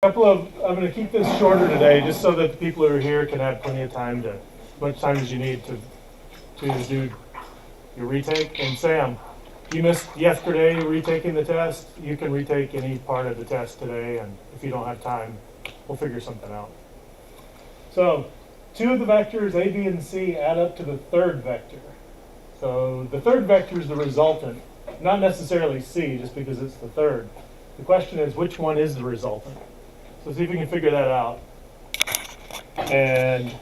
I'm going to keep this shorter today, just so that the people who are here can have plenty of time as much time as you need to do your retake. And Sam, you missed yesterday retaking the test. You can retake any part of the test today, and if you don't have time, we'll figure something out. So, two of the vectors, A, B, and C, add up to the third vector. So the third vector is the resultant, not necessarily C, just because it's the third. The question is, which one is the resultant? So see if we can figure that out. And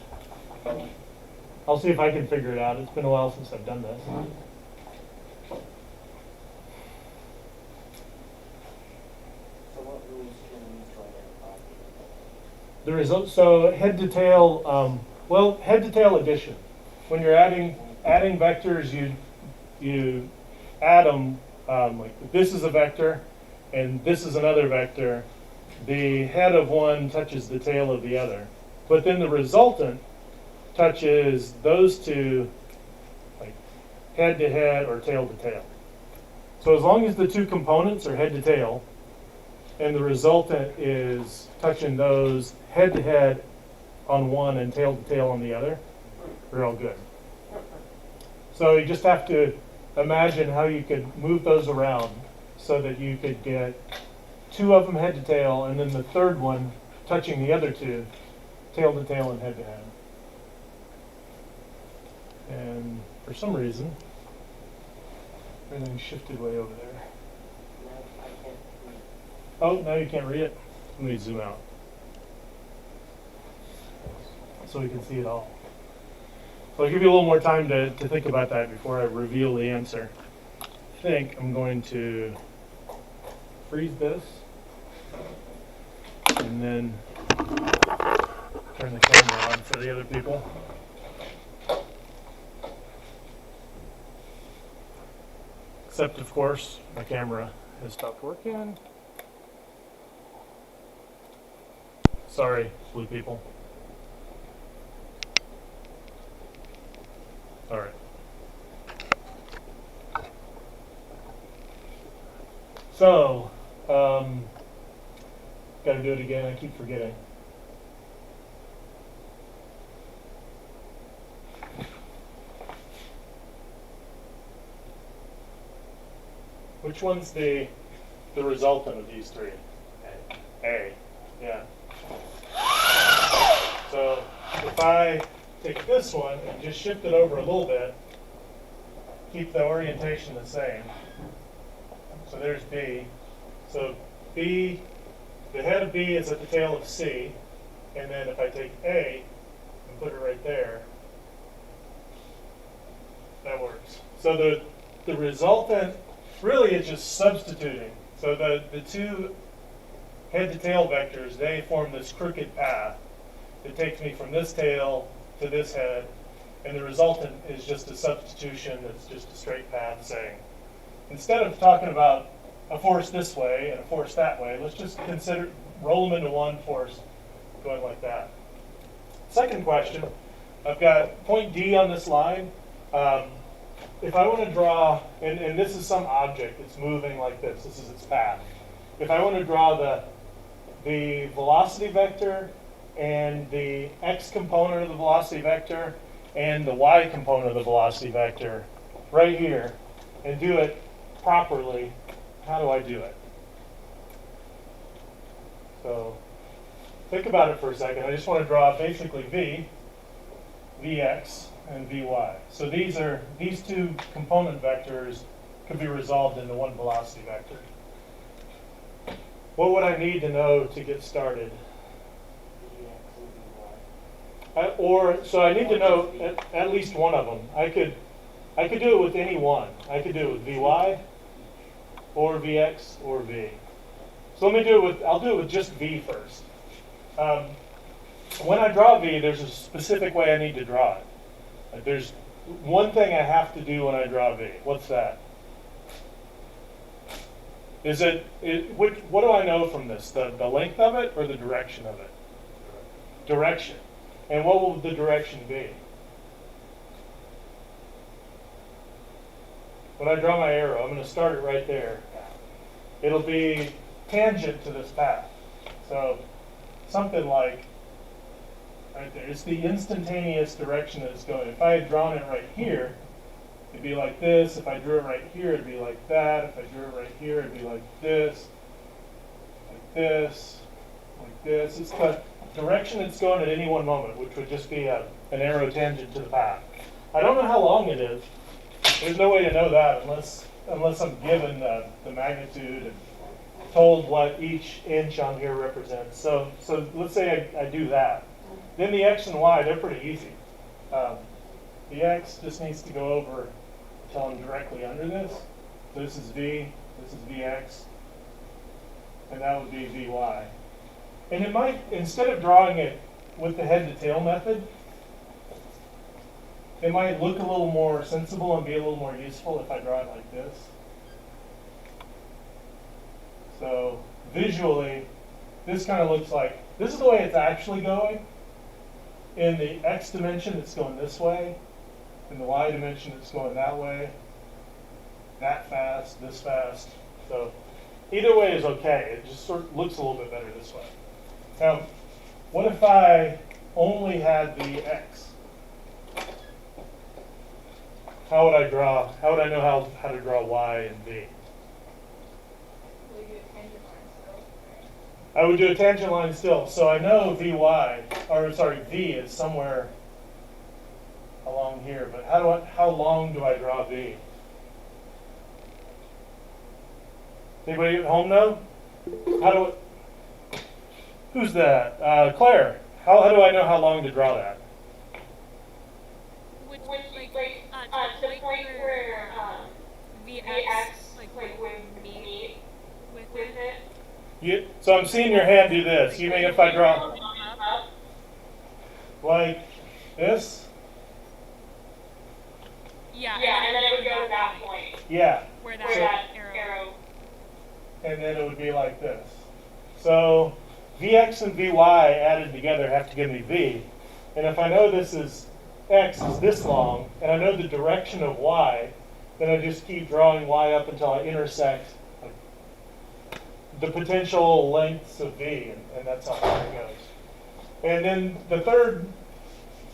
I'll see if I can figure it out. It's been a while since I've done this. So what rules can we try to apply? The result, so head to tail, head to tail addition. When you're adding vectors, you add them, like this is a vector and this is another vector. The head of one touches the tail of the other, but then the resultant touches those two, like head to head or tail to tail. So as long as the two components are head to tail and the resultant is touching those head to head on one and tail to tail on the other, we're all good. So you just have to imagine how you could move those around so that you could get two of them head to tail, and then the third one touching the other two, tail to tail and head to head. And for some reason, everything shifted way over there. No, I can't read. Oh, now you can't read it? Let me zoom out so we can see it all. So I'll give you a little more time to think about that before I reveal the answer. I think I'm going to freeze this and then turn the camera on for the other people. Except, of course, my camera has stopped working. Sorry, blue people. All right. So, got to do it again. I keep forgetting. Which one's the resultant of these three? A. Yeah. So if I take this one and just shift it over a little bit, keep the orientation the same. So there's B. So B, the head of B is at the tail of C, and then if I take A and put it right there, that works. So the resultant really is just substituting. So the two head to tail vectors, they form this crooked path that takes me from this tail to this head, and the resultant is just a substitution that's just a straight path saying, instead of talking about a force this way and a force that way, let's just roll them into one force going like that. Second question, I've got point D on this line. If I want to draw, and this is some object, it's moving like this is its path. If I want to draw the velocity vector and the x component of the velocity vector and the y component of the velocity vector right here and do it properly, how do I do it? So think about it for a second. I just want to draw basically V, Vx, and Vy. So these two component vectors could be resolved into one velocity vector. What would I need to know to get started? So I need to know at least one of them. I could do it with any one. I could do it with Vy, or Vx, or V. So I'll do it with just V first. When I draw V, there's a specific way I need to draw it. There's one thing I have to do when I draw V. What's that? What do I know from this? The length of it or the direction of it? Direction. And what will the direction be? When I draw my arrow, I'm going to start it right there. It'll be tangent to this path. So something like right there. It's the instantaneous direction that it's going. If I had drawn it right here, it'd be like this. If I drew it right here, it'd be like that. If I drew it right here, it'd be like this, like this, like this. It's the direction it's going at any one moment, which would just be an arrow tangent to the path. I don't know how long it is. There's no way to know that unless I'm given the magnitude and told what each inch on here represents. So let's say I do that. Then the x and y, they're pretty easy. The x just needs to go over until I'm directly under this. So this is v, this is vx, and that would be vy. And it might, instead of drawing it with the head to tail method, it might look a little more sensible and be a little more useful if I draw it like this. So visually, this kind of looks like, this is the way it's actually going. In the x dimension, it's going this way. In the y dimension, it's going that way. That fast, this fast. So either way is okay. It just sort of looks a little bit better this way. Now, what if I only had the x? How would I know how to draw y and v? I would do a tangent line still. So I know v is somewhere along here, but how long do I draw v? Anybody at home know? Who's that? Claire. How do I know how long to draw that? To the point where VX would meet with it. So I'm seeing your hand do this. You mean if I draw like this? Yeah, and then it would go to that point. Yeah. Where that arrow. And then it would be like this. So Vx and Vy added together have to give me V. And if I know this is X is this long, and I know the direction of Y, then I just keep drawing Y up until I intersect the potential lengths of V, and that's how it goes. And then the third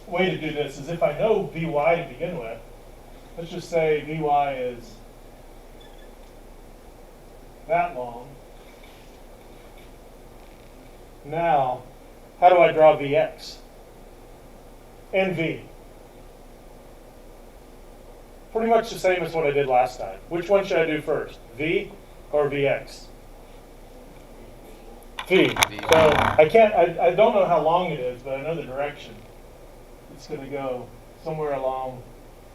way to do this is if I know Vy to begin with, let's just say Vy is that long. Now, how do I draw Vx and V? Pretty much the same as what I did last time. Which one should I do first, V or Vx? V. So I don't know how long it is, but I know the direction. It's going to go somewhere along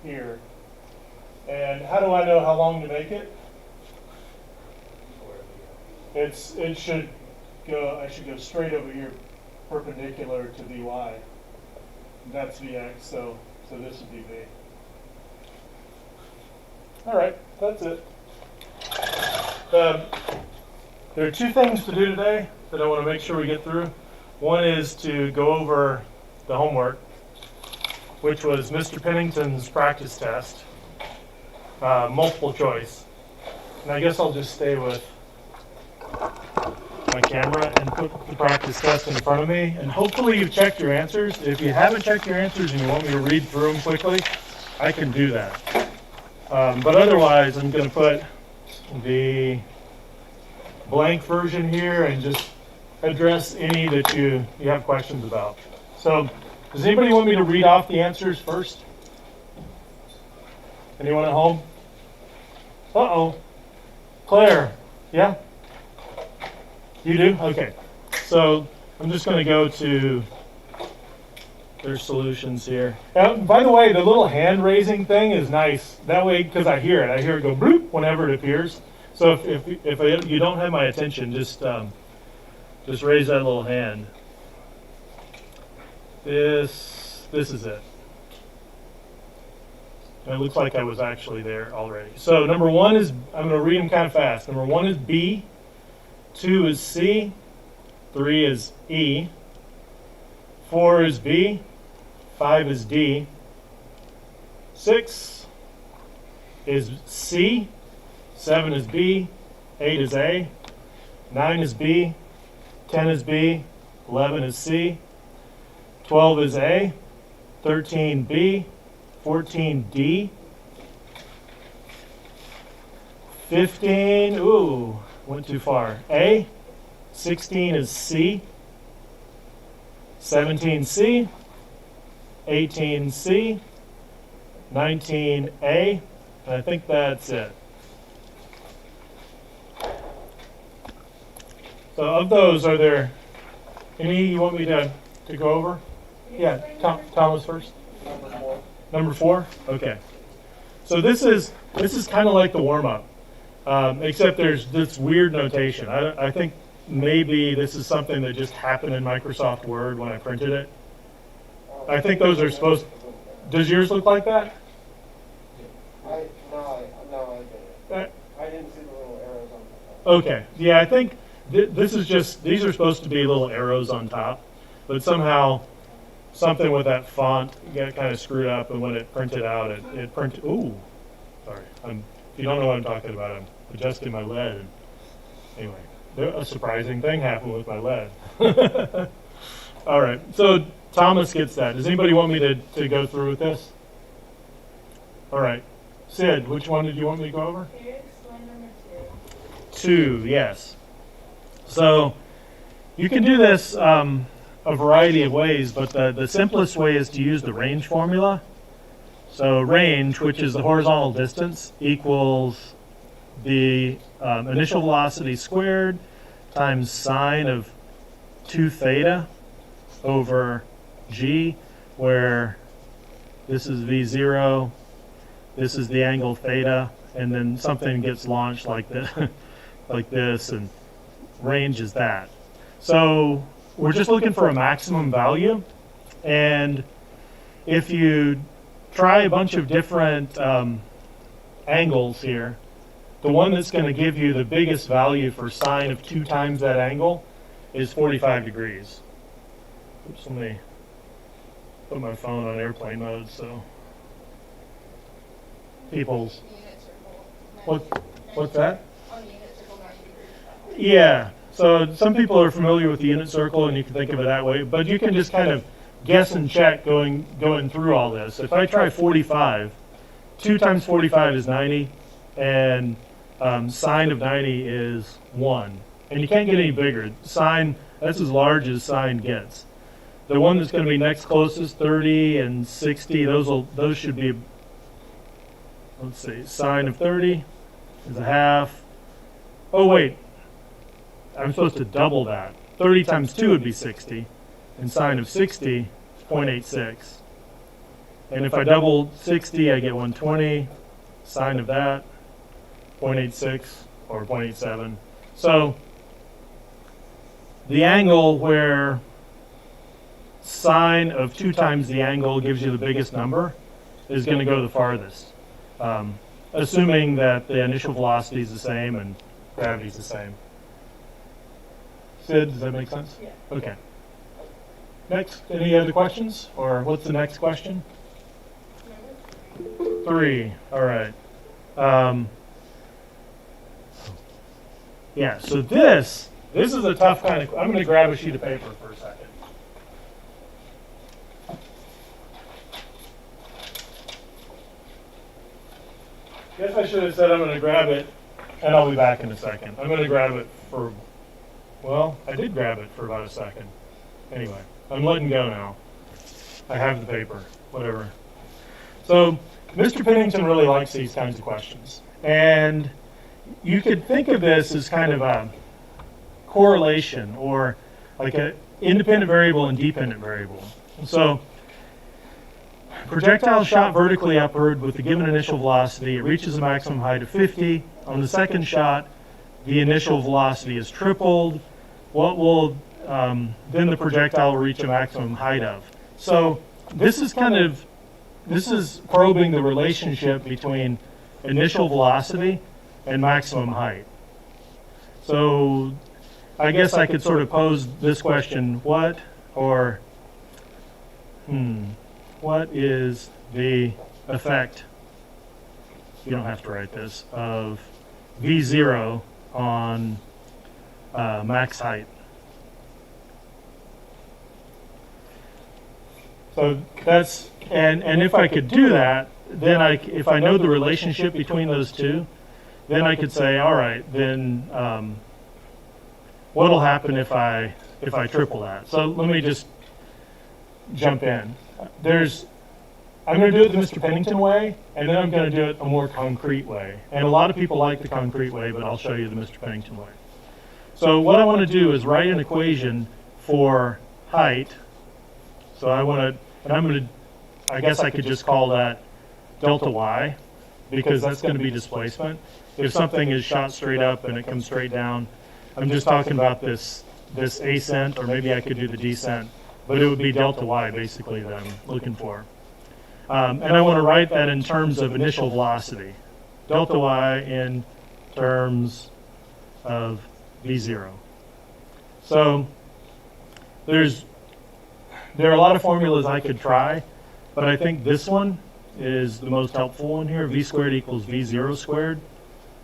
here. And how do I know how long to make it? I should go straight over here, perpendicular to Vy. That's Vx, so this would be V. All right, that's it. There are two things to do today that I want to make sure we get through. One is to go over the homework, which was Mr. Pennington's practice test, multiple choice. And I guess I'll just stay with my camera and put the practice test in front of me. And hopefully you've checked your answers. If you haven't checked your answers and you want me to read through them quickly, I can do that. But otherwise, I'm going to put the blank version here and just address any that you have questions about. So, does anybody want me to read off the answers first? Anyone at home? Uh-oh. Claire, yeah? You do? Okay. So, I'm just going to go to their solutions here. By the way, the little hand raising thing is nice. That way, because I hear it go bloop whenever it appears. So if you don't have my attention, just raise that little hand. This is it. And it looks like I was actually there already. So number one is, I'm going to read them kind of fast. Number one is B, 2 is C, 3 is E, 4 is B, 5 is D, 6 is C, 7 is B, 8 is A, 9 is B, 10 is B, 11 is C, 12 is A, 13 B, 14 D, 15, ooh, went too far, A, 16 is C, 17 C, 18 C, 19 A, and I think that's it. So of those, are there any you want me to go over? Yeah, Thomas first. Number 4. Number 4? Okay. So this is kind of like the warm-up, except there's this weird notation. I think maybe this is something that just happened in Microsoft Word when I printed it. I think those are supposed. Does yours look like that? No, I didn't. I didn't see the little arrows on the top. Okay. Yeah, I think this is just, these are supposed to be little arrows on top, but somehow something with that font got kind of screwed up, and when it printed out, it printed, ooh, sorry. If you don't know what I'm talking about, I'm adjusting my lead. And anyway, a surprising thing happened with my lead. All right, so Thomas gets that. Does anybody want me to go through with this? All right. Sid, which one did you want me to go over? Can you explain number 2, yes. So you can do this a variety of ways, but the simplest way is to use the range formula. So range, which is the horizontal distance, equals the initial velocity squared times sine of 2 theta over g, where this is v0, this is the angle theta, and then something gets launched like this, like this, and range is that. So we're just looking for a maximum value, and if you try a bunch of different angles here, the one that's going to give you the biggest value for sine of 2 times that angle is 45 degrees. Oops, let me put my phone on airplane mode so people's. What's that? Yeah, so some people are familiar with the unit circle, and you can think of it that way, but you can just kind of guess and check going through all this. If I try 45, 2 times 45 is 90, and sine of 90 is 1. And you can't get any bigger. Sine, that's as large as sine gets. The one that's going to be next closest, 30 and 60, those should be, let's see, sine of 30 is a half. Oh, wait. I'm supposed to double that. 30 times 2 would be 60, and sine of 60 is 0.86. And if I double 60, I get 120. Sine of that, 0.86 or 0.87. So the angle where sine of 2 times the angle gives you the biggest number is going to go the farthest, assuming that the initial velocity is the same and gravity is the same. Sid, does that make sense? Yeah. Okay. Next, any other questions? Or what's the next question? 3. All right. Yeah, so this is a tough kind of, I'm going to grab a sheet of paper for a second. Guess I should have said I'm going to grab it, and I'll be back in a second. I'm going to grab it for, well, I did grab it for about a second. Anyway, I'm letting go now. I have the paper, whatever. So Mr. Pennington really likes these kinds of questions. And you could think of this as kind of a correlation, or like an independent variable and dependent variable. So projectile shot vertically upward with the given initial velocity. It reaches a maximum height of 50. On the second shot, the initial velocity is tripled. What will then the projectile will reach a maximum height of? So this is probing the relationship between initial velocity and maximum height. So I guess I could sort of pose this question: what is the effect, you don't have to write this, of V0 on max height? So that's, and if I could do that, then if I know the relationship between those two, then I could say, all right, then what'll happen if I triple that? So let me just jump in. I'm going to do it the Mr. Pennington way, and then I'm going to do it a more concrete way. And a lot of people like the concrete way, but I'll show you the Mr. Pennington way. So what I want to do is write an equation for height. So I guess I could just call that delta y, because that's going to be displacement. If something is shot straight up and it comes straight down, I'm just talking about this ascent, or maybe I could do the descent, but it would be delta y basically that I'm looking for. And I want to write that in terms of initial velocity. Delta y in terms of v0. So there are a lot of formulas I could try, but I think this one is the most helpful one here. V squared equals v0 squared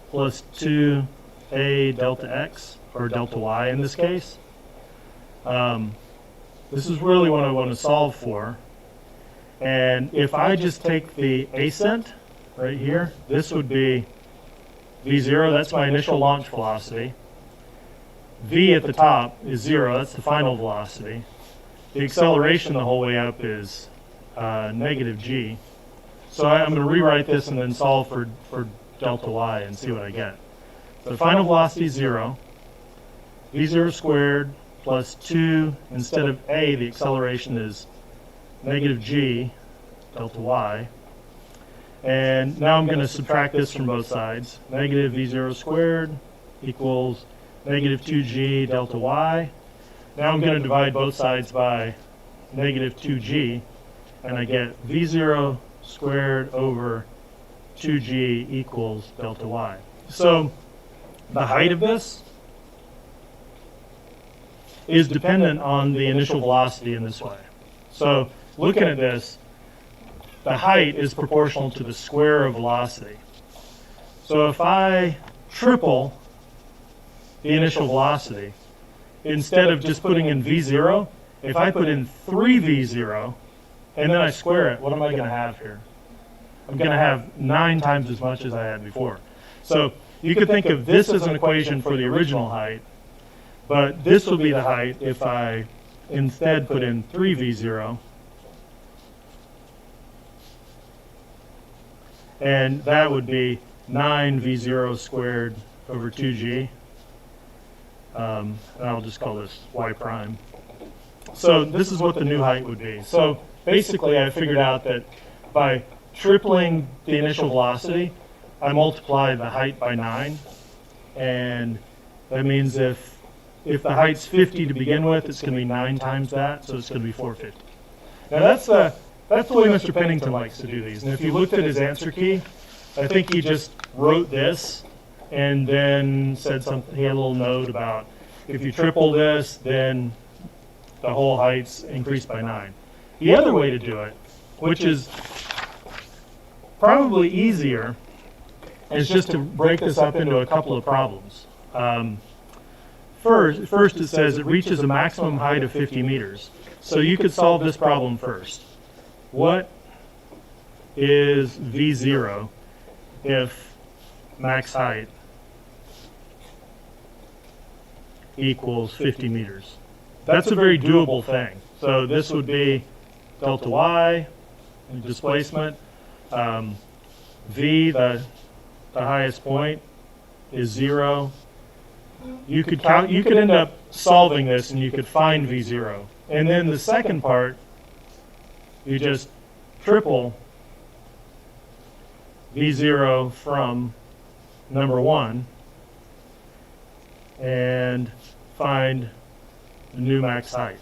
plus 2a delta x, or delta y in this case. This is really what I want to solve for. And if I just take the ascent right here, this would be v0, that's my initial launch velocity. V at the top is 0, that's the final velocity. The acceleration the whole way up is negative g. So I'm going to rewrite this and then solve for delta y and see what I get. So the final velocity is 0. v0 squared plus 2, instead of a, the acceleration is negative g delta y. And now I'm going to subtract this from both sides. Negative v0 squared equals negative 2g delta y. Now I'm going to divide both sides by negative 2g, and I get v0 squared over 2g equals delta y. So the height of this is dependent on the initial velocity in this way. So looking at this, the height is proportional to the square of velocity. So if I triple the initial velocity, instead of just putting in v0, if I put in 3v0 and then I square it, what am I going to have here? I'm going to have 9 times as much as I had before. So you could think of this as an equation for the original height, but this would be the height if I instead put in 3v0. And that would be 9v0 squared over 2g. And I'll just call this y prime. So this is what the new height would be. So basically I figured out that by tripling the initial velocity, I multiply the height by 9. And that means if the height's 50 to begin with, it's going to be 9 times that, so it's going to be 450. Now that's the way Mr. Pennington likes to do these. And if you looked at his answer key, I think he just wrote this and then said something. He had a little note about if you triple this, then the whole height's increased by 9. The other way to do it, which is probably easier, is just to break this up into a couple of problems. First it says it reaches a maximum height of 50 meters. So you could solve this problem first. What is V0 if max height equals 50 meters? That's a very doable thing. So this would be delta y, displacement. V, the highest point, is 0. You could end up solving this and you could find V0. And then the second part, you just triple V0 from number 1 and find the new max height.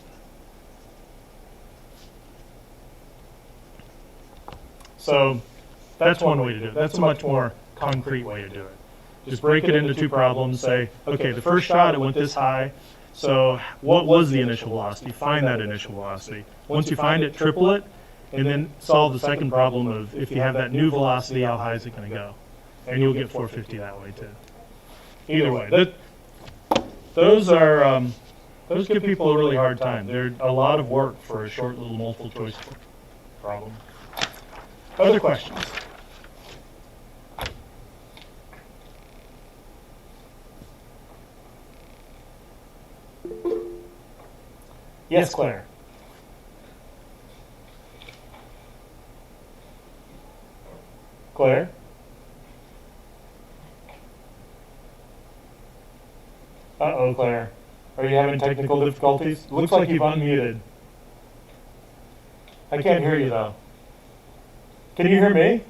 So that's one way to do it. That's a much more concrete way to do it. Just break it into 2 problems, say, okay, the first shot it went this high, so what was the initial velocity? Find that initial velocity. Once you find it, triple it, and then solve the second problem of if you have that new velocity, how high is it going to go? And you'll get 450 that way too. Either way, those are Those give people a really hard time. They're a lot of work for a short little multiple choice problem. Other questions? Yes, Claire. Claire? Uh-oh, Claire. Are you having technical difficulties? Looks like you've unmuted. I can't hear you, though. Can you hear me?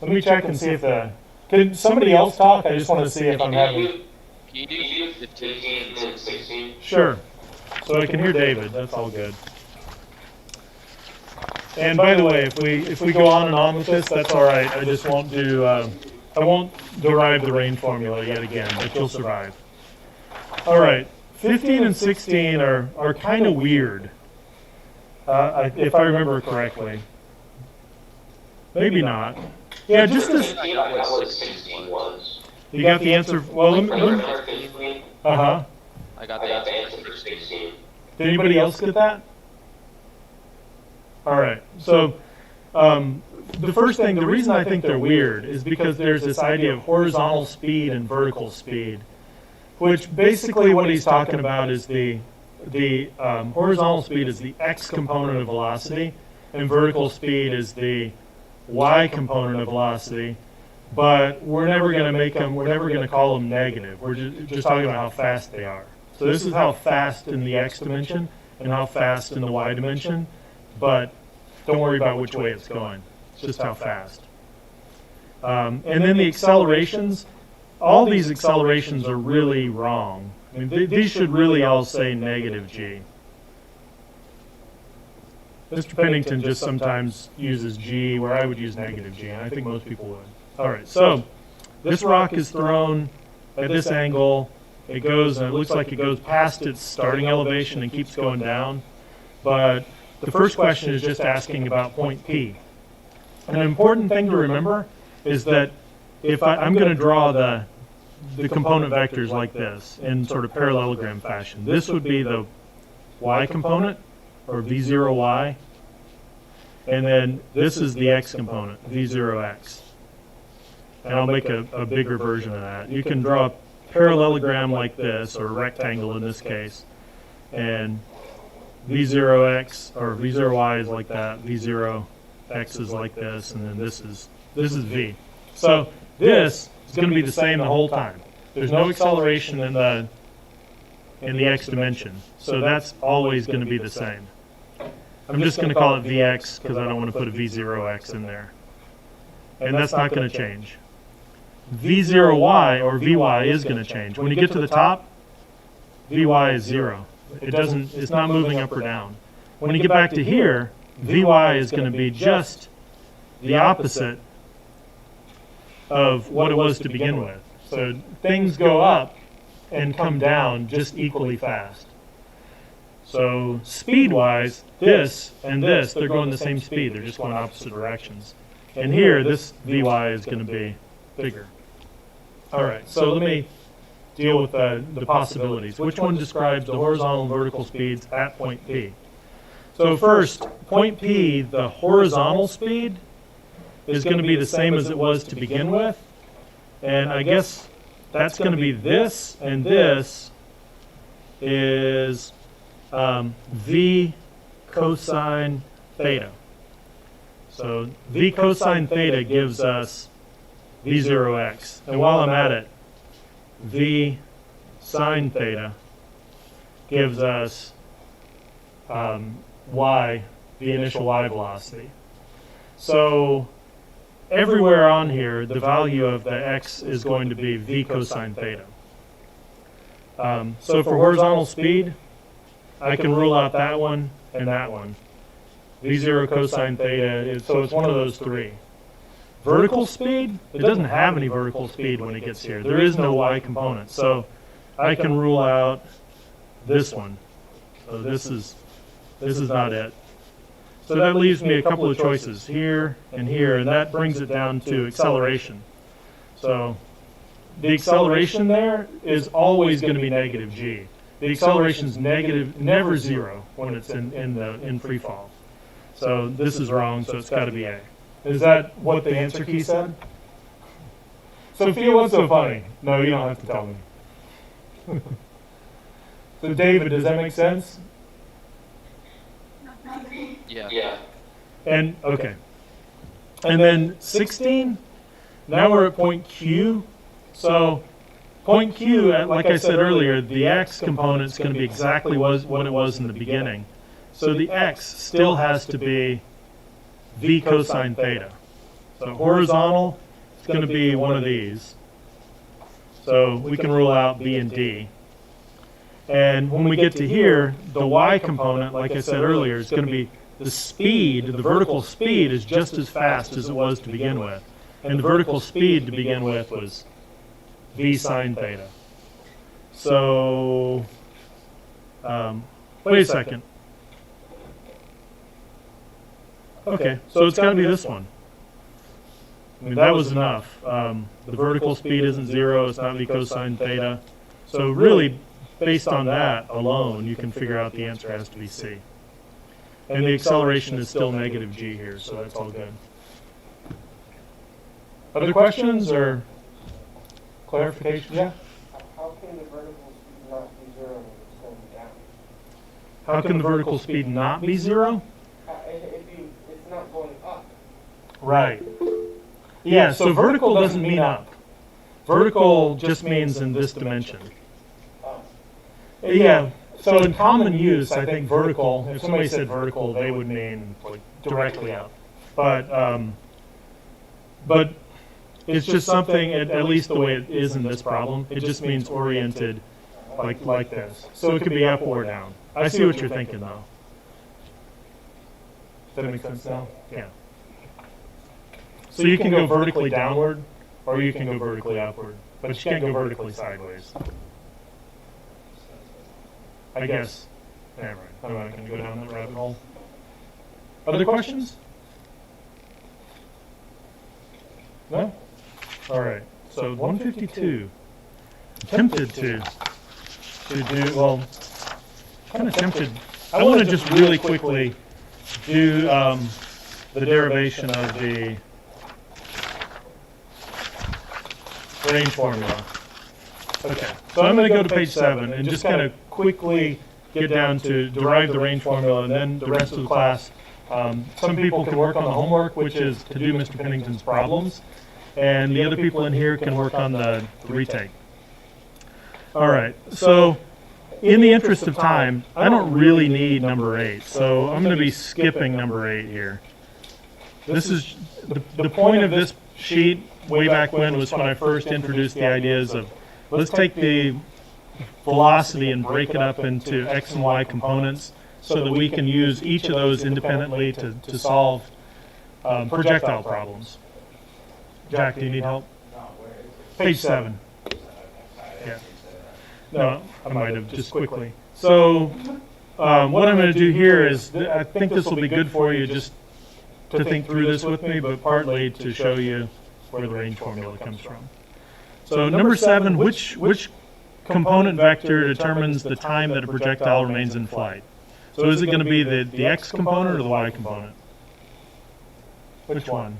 Let me check and see if the... Can somebody else talk? I just want to see if I'm having... Can you do 15 and 16? Sure. So I can hear David. That's all good. And by the way, if we go on and on with this, that's all right. I just won't do... I won't derive the range formula yet again, but you'll survive. All right. 15 and 16 are kind of weird. If I remember correctly. Maybe not. Yeah, just as... I got what 16 was. You got the answer? Well, uh-huh. I got the answer for 16. Did anybody else get that? All right. So the first thing, the reason I think they're weird is because there's this idea of horizontal speed and vertical speed, which basically what he's talking about is the horizontal speed is the x component of velocity, and vertical speed is the y component of velocity. But we're never going to make them. We're never going to call them negative. We're just talking about how fast they are. So this is how fast in the x dimension and how fast in the y dimension. But don't worry about which way it's going. It's just how fast. And then the accelerations. All these accelerations are really wrong. I mean, these should really all say negative g. Mr. Pennington just sometimes uses g where I would use negative g, and I think most people would. All right, so this rock is thrown at this angle. It goes, and it looks like it goes past its starting elevation and keeps going down. But the first question is just asking about point P. And an important thing to remember is that if I'm going to draw the component vectors like this in sort of parallelogram fashion, this would be the y component, or v0y, and then this is the x component, v0x. And I'll make a bigger version of that. You can draw a parallelogram like this, or a rectangle in this case, and v0x or v0y is like that, v0x is like this, and then this is v. So this is going to be the same the whole time. There's no acceleration in the x dimension, so that's always going to be the same. I'm just going to call it vx because I don't want to put a v0x in there, and that's not going to change. v0y or vy is going to change. When you get to the top, vy is 0. It's not moving up or down. When you get back to here, vy is going to be just the opposite of what it was to begin with. So things go up and come down just equally fast. So speed-wise, this and this, they're going the same speed. They're just going opposite directions. And here, this vy is going to be bigger. All right, so let me deal with the possibilities. Which one describes the horizontal and vertical speeds at point P? So first, point P, the horizontal speed, is going to be the same as it was to begin with. And I guess that's going to be this, and this is v cosine theta. So v cosine theta gives us v0x. And while I'm at it, v sine theta gives us y, the initial y velocity. So everywhere on here, the value of the x is going to be v cosine theta. So for horizontal speed, I can rule out that one and that one. v0 cosine theta, so it's one of those three. Vertical speed, it doesn't have any vertical speed when it gets here. There is no y component, so I can rule out this one. So this is not it. So that leaves me a couple of choices here, and that brings it down to acceleration. So the acceleration there is always going to be negative g. The acceleration's negative, never zero when it's in free fall. So this is wrong, so it's got to be A. Is that what the answer key said? Sophia, what's so funny? No, you don't have to tell me. So David, does that make sense? Yeah. And, okay. And then 16, now we're at point Q. So point Q, like I said earlier, the x component is going to be exactly what it was in the beginning. So the x still has to be v cosine theta. So horizontal, it's going to be one of these. So we can rule out B and D. And when we get to here, the y component, like I said earlier, is going to be the speed, the vertical speed is just as fast as it was to begin with. And the vertical speed to begin with was v sine theta. So, wait a second. Okay, so it's got to be this one. I mean, that was enough. The vertical speed isn't zero, it's not v cosine theta. So really, based on that alone, you can figure out the answer has to be C. And the acceleration is still negative g here, so that's all good. Other questions or clarification? Yeah? How can the vertical speed not be zero when it's going down? How can the vertical speed not be zero? It's not going up. Right. Yeah, so vertical doesn't mean up. Vertical just means in this dimension. Oh. Yeah, so in common use, I think vertical, if somebody said vertical, they would mean like directly up. But it's just something, at least the way it is in this problem, it just means oriented like this. So it could be up or down. I see what you're thinking though. Does that make sense now? Yeah. So you can go vertically downward, or you can go vertically upward, but you can't go vertically sideways. I guess. Never mind. I'm not going to go down that rabbit hole. Other questions? No? All right. So 152. Tempted to do, well, kind of tempted. I want to just really quickly do the derivation of the range formula. Okay, so I'm going to go to page 7 and just kind of quickly get down to derive the range formula, and then the rest of the class, some people can work on the homework, which is to do Mr. Pennington's problems, and the other people in here can work on the retake. All right, so in the interest of time, I don't really need number 8, so I'm going to be skipping number 8 here. This is the point of this sheet way back when was when I first introduced the ideas of let's take the velocity and break it up into x and y components so that we can use each of those independently to solve projectile problems. Jack, do you need help? Page 7. Yeah. No, I might have, just quickly. So what I'm going to do here is, I think this will be good for you just to think through this with me, but partly to show you where the range formula comes from. So number 7, which component vector determines the time that a projectile remains in flight? So is it going to be the x component or the y component? Which one?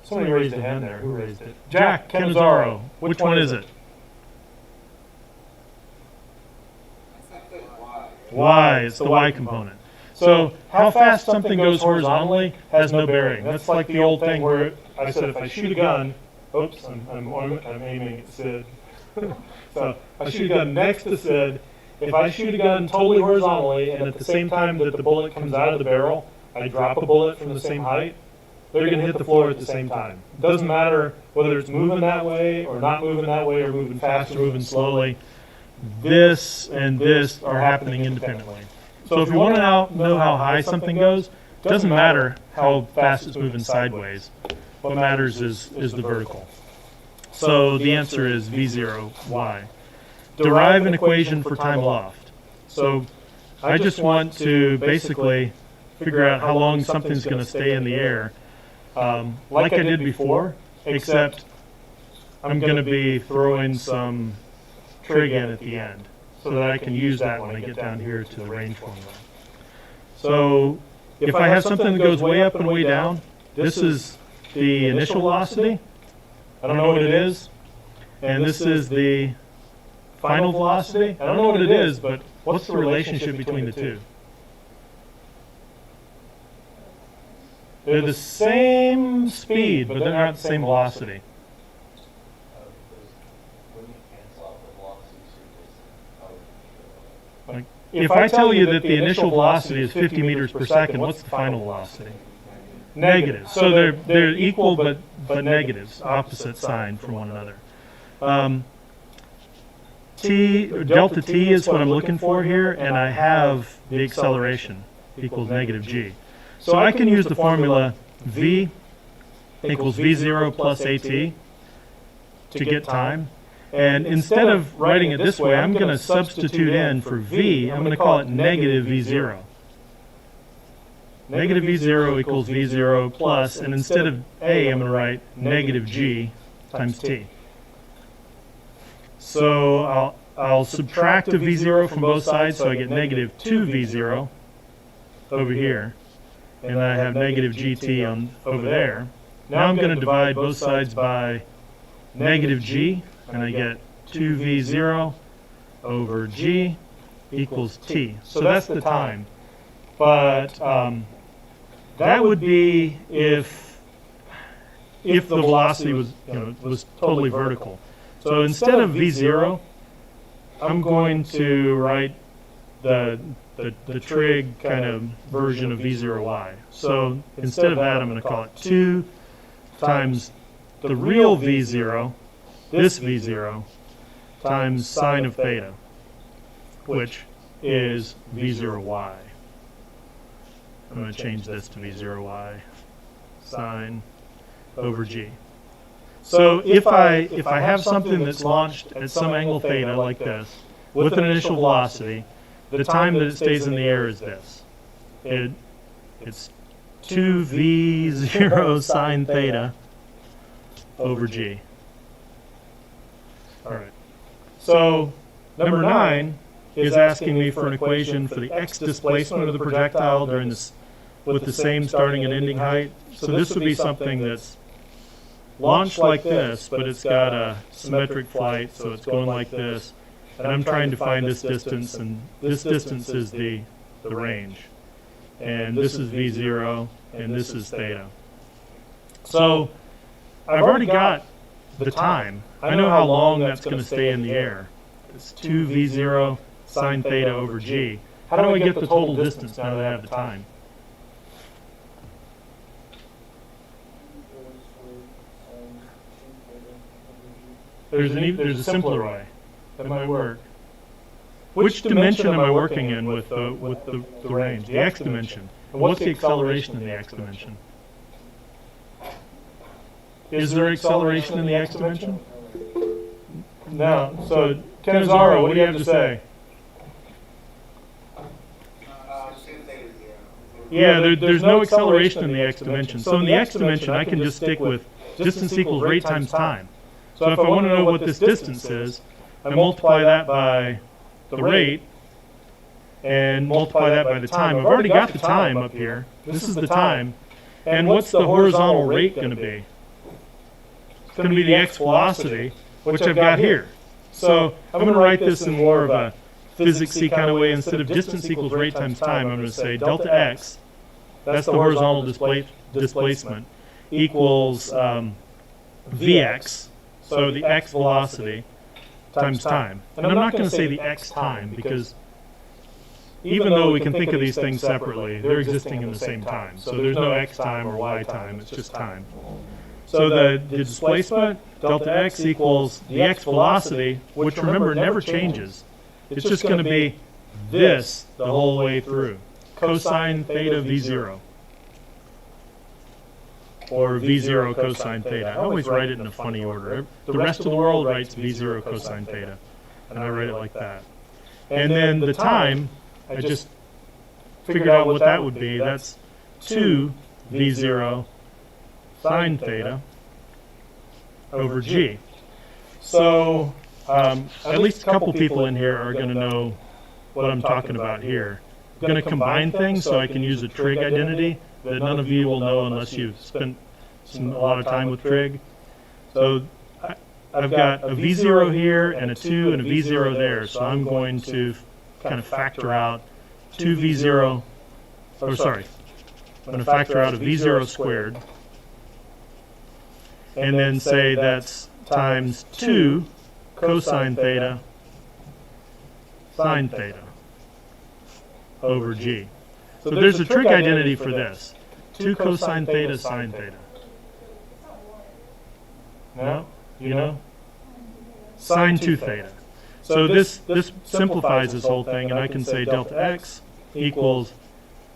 Somebody raised a hand there. Who raised it? Jack Canizaro. Which one is it? Y. It's the y component. So how fast something goes horizontally has no bearing. That's like the old thing where I said if I shoot a gun, oops, I'm aiming at Sid. So I shoot a gun next to Sid. If I shoot a gun totally horizontally and at the same time that the bullet comes out of the barrel, I drop a bullet from the same height, they're going to hit the floor at the same time. It doesn't matter whether it's moving that way or not moving that way or moving fast or moving slowly. This and this are happening independently. So if you want to know how high something goes, it doesn't matter how fast it's moving sideways. What matters is the vertical. So the answer is V0y. Derive an equation for time aloft. So I just want to basically figure out how long something's going to stay in the air. like I did before, except I'm going to be throwing some trig in at the end so that I can use that when I get down here to the range formula. So if I have something that goes way up and way down, this is the initial velocity. I don't know what it is. And this is the final velocity. I don't know what it is, but what's the relationship between the two? They're the same speed, but they're not the same velocity. Like, if I tell you that the initial velocity is 50 meters per second, what's the final velocity? Negative. So they're equal but negatives, opposite sign from one another. Delta t is what I'm looking for here, and I have the acceleration equals negative g. So I can use the formula v equals v0 plus at to get time. And instead of writing it this way, I'm going to substitute in for v, I'm going to call it negative v0. Negative v0 equals v0 plus, and instead of a, I'm going to write negative g times t. So I'll subtract a v0 from both sides, so I get negative 2v0 over here, and I have negative gt over there. Now I'm going to divide both sides by negative g, and I get 2v0 over g equals t. So that's the time. But that would be if the velocity was totally vertical. So instead of v0, I'm going to write the trig kind of version of v0y. So instead of that, I'm going to call it 2 times the real v0, this v0, times sine of theta, which is v0y. I'm going to change this to v0y, sine over g. So if I have something that's launched at some angle theta like this, with an initial velocity, the time that it stays in the air is this. It's 2v0 sine theta over g. All right. So number 9 is asking me for an equation for the x displacement of the projectile during this, with the same starting and ending height. So this would be something that's launched like this, but it's got a symmetric flight, so it's going like this. And I'm trying to find this distance, and this distance is the range. And this is v0, and this is theta. So I've already got the time. I know how long that's going to stay in the air. It's 2v0 sine theta over g. How do I get the total distance now that I have the time? There's a simpler way that might work. Which dimension am I working in with the range? The x dimension. And what's the acceleration in the x dimension? Is there acceleration in the x dimension? No. So, Canizaro, what do you have to say? Yeah, there's no acceleration in the x dimension. So in the x dimension, I can just stick with distance equals rate times time. So if I want to know what this distance is, I multiply that by the rate and multiply that by the time. I've already got the time up here. This is the time. And what's the horizontal rate going to be? It's going to be the x velocity, which I've got here. So I'm going to write this in more of a physics-y kind of way. Instead of distance equals rate times time, I'm going to say delta x, that's the horizontal displacement, equals vx, so the x velocity, times time. And I'm not going to say the x time, because even though we can think of these things separately, they're existing in the same time. So there's no x time or y time, it's just time. So the displacement, delta x, equals the x velocity, which remember never changes. It's just going to be this the whole way through. Cosine theta v0. Or v0 cosine theta. I always write it in a funny order. The rest of the world writes v0 cosine theta. And I write it like that. And then the time, I just figured out what that would be. That's 2 v0 sine theta over g. So at least a couple people in here are going to know what I'm talking about here. I'm going to combine things so I can use a trig identity that none of you will know unless you've spent a lot of time with trig. So I've got a v0 here and a 2 and a v0 there, so I'm going to kind of factor out 2v0, or sorry, I'm going to factor out a v0 squared, and then say that's times 2 cosine theta sine theta over g. So there's a trig identity for this. 2 cosine theta sine theta. No? You know? Sine 2 theta. So this simplifies this whole thing, and I can say delta x equals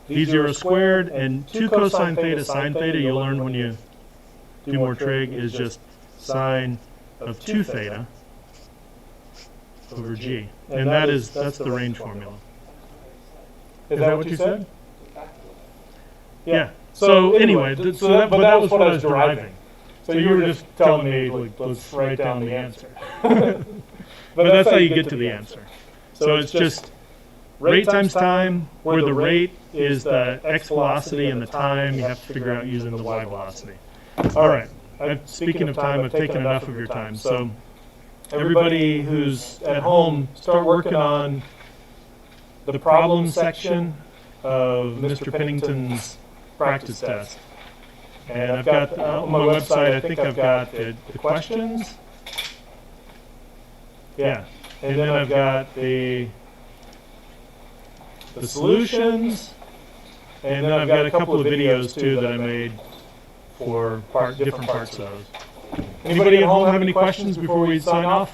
v0 squared, and 2 cosine theta sine theta, you'll learn when you do more trig, is just sine of 2 theta over g. And that's the range formula. Is that what you said? Yeah. So anyway, but that was what I was deriving. So you were just telling me, like, let's write down the answer. But that's how you get to the answer. So it's just rate times time, where the rate is the x velocity and the time you have to figure out using the y velocity. All right. Speaking of time, I've taken enough of your time. So everybody who's at home, start working on the problem section of Mr. Pennington's practice test. And I've got, on my website, I think I've got the questions. Yeah. And then I've got the solutions. And then I've got a couple of videos, too, that I made for different parts of those. Anybody at home have any questions before we sign off?